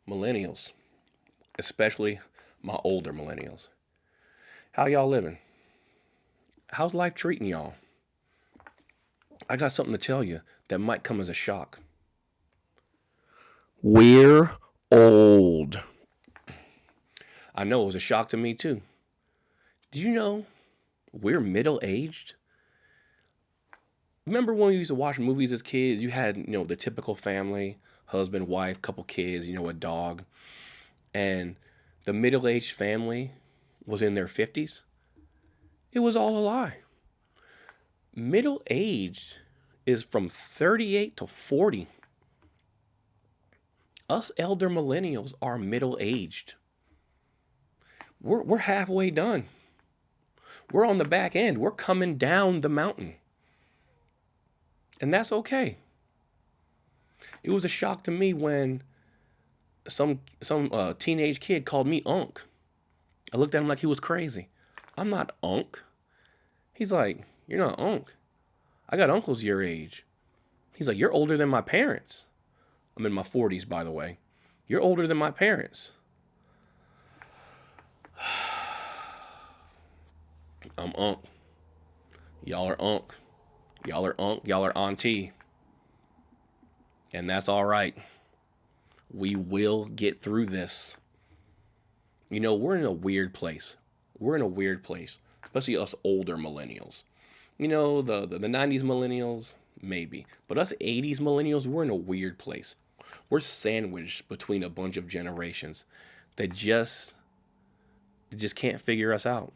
Millennials, especially my older millennials. How y'all living? How's life treating y'all? I got something to tell you that might come as a shock. We're old. I know it was a shock to me too. Do you know we're middle aged? Remember when we used to watch movies as kids? You had, the typical family, husband, wife, couple kids, a dog. And the middle aged family was in their 50s. It was all a lie. Middle aged is from 38 to 40. Us elder millennials are middle aged. We're halfway done. We're on the back end. We're coming down the mountain. And that's okay. It was a shock to me when some teenage kid called me Unc. I looked at him like he was crazy. I'm not Unc. He's like, you're not Unc. I got uncles your age. He's like, you're older than my parents. I'm in my 40s, by the way. You're older than my parents. I'm Unc. Y'all are Unc. Y'all are Unc. Y'all are Auntie. And that's all right. We will get through this. We're in a weird place. We're in a weird place, especially us older millennials. The 90s millennials, maybe. But us 80s millennials, we're in a weird place. We're sandwiched between a bunch of generations that just can't figure us out.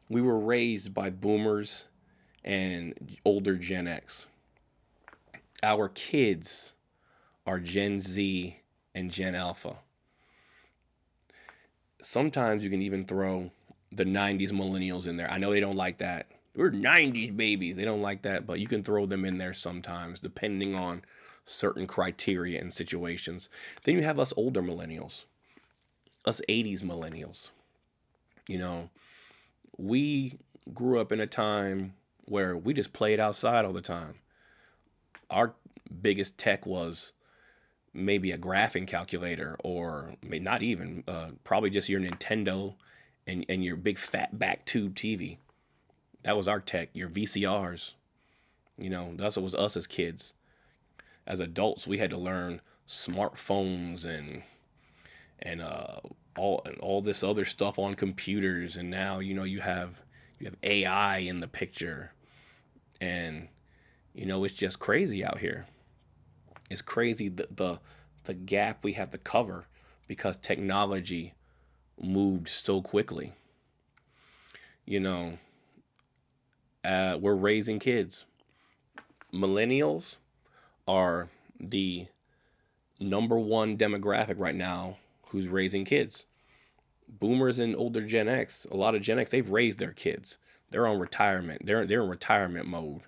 We were raised by boomers and older Gen X. Our kids are Gen Z and Gen Alpha. Sometimes you can even throw the 90s millennials in there. I know they don't like that. We're 90s babies. They don't like that, but you can throw them in there sometimes, depending on certain criteria and situations. Then you have us older millennials, us 80s millennials. We grew up in a time where we just played outside all the time. Our biggest tech was maybe a graphing calculator, or maybe not even, probably just your Nintendo and your big fat back tube TV. That was our tech, your VCRs. That's what was us as kids. As adults, we had to learn smartphones and all this other stuff on computers, and now you have AI in the picture, and it's just crazy out here. It's crazy the gap we have to cover because technology moved so quickly. We're raising kids. Millennials are the number one demographic right now who's raising kids. Boomers and older Gen X, a lot of Gen X, they've raised their kids. They're on retirement. They're in retirement mode,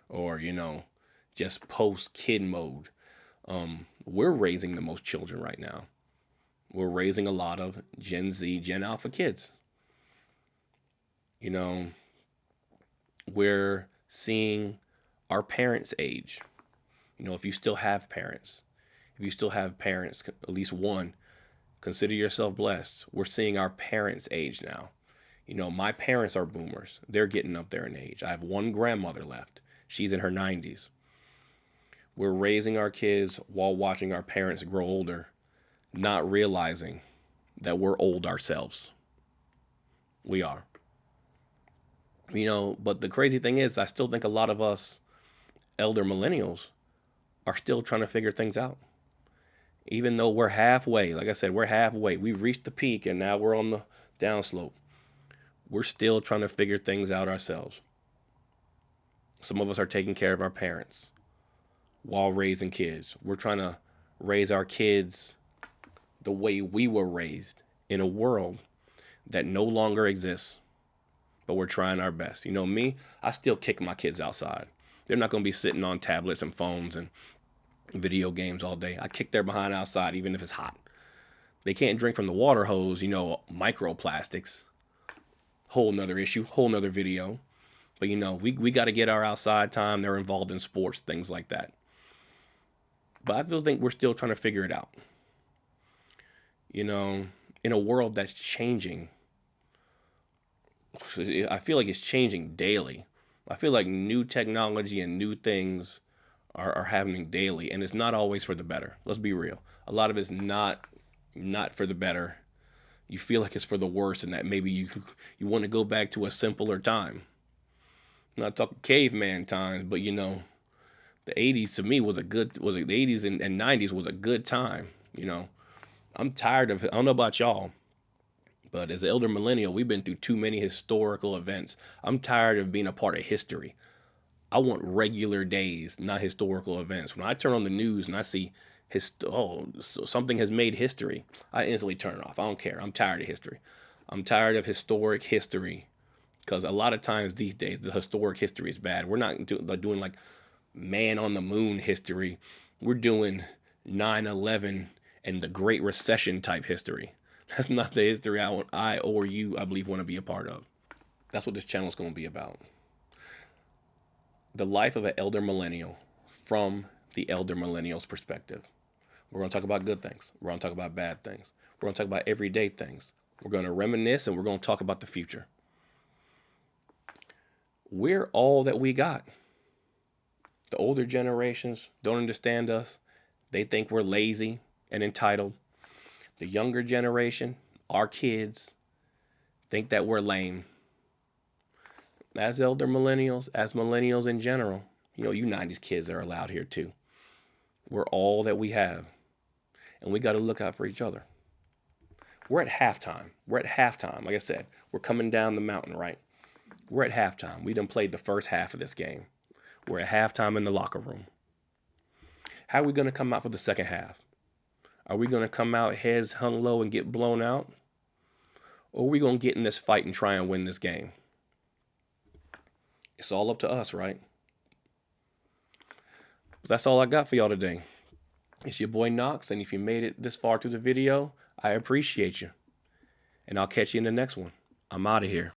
or just post kid mode. We're raising the most children right now. We're raising a lot of Gen Z, Gen Alpha kids. We're seeing our parents age. If you still have parents, at least one, consider yourself blessed. We're seeing our parents age now. My parents are boomers. They're getting up there in age. I have one grandmother left. She's in her 90s. We're raising our kids while watching our parents grow older, not realizing that we're old ourselves. We are. But the crazy thing is, I still think a lot of us elder millennials are still trying to figure things out. Even though we're halfway, like I said, we're halfway. We've reached the peak and now we're on the downslope. We're still trying to figure things out ourselves. Some of us are taking care of our parents while raising kids. We're trying to raise our kids the way we were raised in a world that no longer exists. But we're trying our best. Me, I still kick my kids outside. They're not going to be sitting on tablets and phones and video games all day. I kick their behind outside even if it's hot. They can't drink from the water hose, microplastics. Whole nother issue, whole nother video. But we got to get our outside time. They're involved in sports, things like that. But I still think we're still trying to figure it out. You know, in a world that's changing, I feel like it's changing daily. I feel like new technology and new things are happening daily, and it's not always for the better. Let's be real. A lot of it's not for the better. You feel like it's for the worse, and that maybe you want to go back to a simpler time. I'm not talking caveman times, but the 80s to me the 80s and 90s was a good time. I'm tired of it. I don't know about y'all, but as an elder millennial, we've been through too many historical events. I'm tired of being a part of history. I want regular days, not historical events. When I turn on the news and I see something has made history, I instantly turn it off. I don't care. I'm tired of history. I'm tired of historic history because a lot of times these days the historic history is bad. We're not doing like man on the moon history. We're doing 9/11 and the Great Recession type history. That's not the history I or you, I believe, want to be a part of. That's what this channel is going to be about. The life of an elder millennial from the elder millennial's perspective. We're going to talk about good things. We're going to talk about bad things. We're going to talk about everyday things. We're going to reminisce, and we're going to talk about the future. We're all that we got. The older generations don't understand us. They think we're lazy and entitled. The younger generation, our kids, think that we're lame. As elder millennials, as millennials in general, you 90s kids are allowed here too. We're all that we have. And we got to look out for each other. We're at halftime. Like I said, we're coming down the mountain, right? We're at halftime. We done played the first half of this game. We're at halftime in the locker room. How are we going to come out for the second half? Are we going to come out heads hung low and get blown out? Or are we going to get in this fight and try and win this game? It's all up to us, right? But that's all I got for y'all today. It's your boy Knox, and if you made it this far through the video, I appreciate you. And I'll catch you in the next one. I'm out of here.